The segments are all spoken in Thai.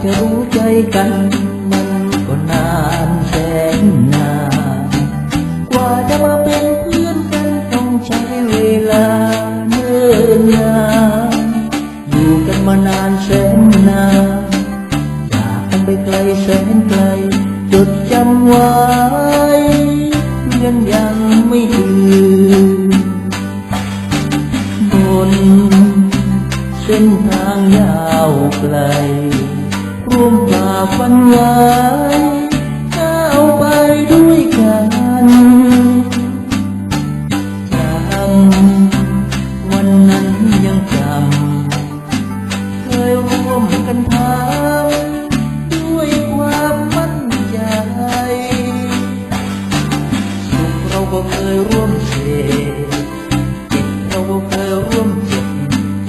จะรู้ใจกันมันก็นานแสนนานกว่าจะมาเป็นเพื่อนกันต้องใช้เวลาเนิ่นนานอยู่กันมานานแสนนานจากกันไปไกลแสนไกลจดจำไว้เพื่อนยังไม่ลืมบนเส้นทางยาวไกลร่วมฝ่าฟันไว้ก้าวไปด้วยกันจำวันนั้นยังจำเคยร่วมกันทำด้วยความมั่นใจสุขเราก็เคยร่วมเสพเจ็บเราก็เคยร่วมเจ็บ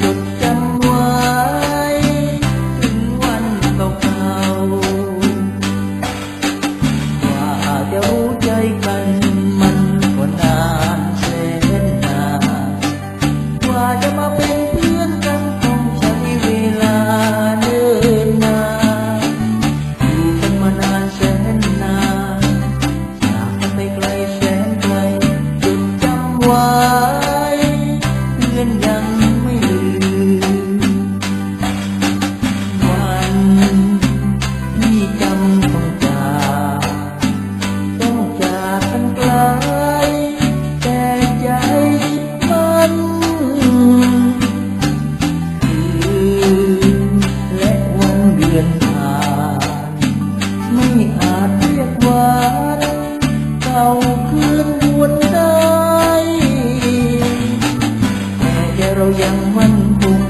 จดจำไว้ถึงวันเก่าๆว่าจะรู้ใจกันมันก็นานแสนนานกว่าจะมาเป็นเพื่อนกันต้องใช้เวลาเนิ่นนานอยู่กันมานานแสนนานจากกันไปไกลแสนไกลจดจำไว้เพื่อนยังไม่ลืมวันที่จำต้องจากกันไกลแต่ใจมันคืนและวันเดือนผ่านไม่อาจเรียกว่าเก่าคืนหวนได้แต่ใจเรายังมั่นคง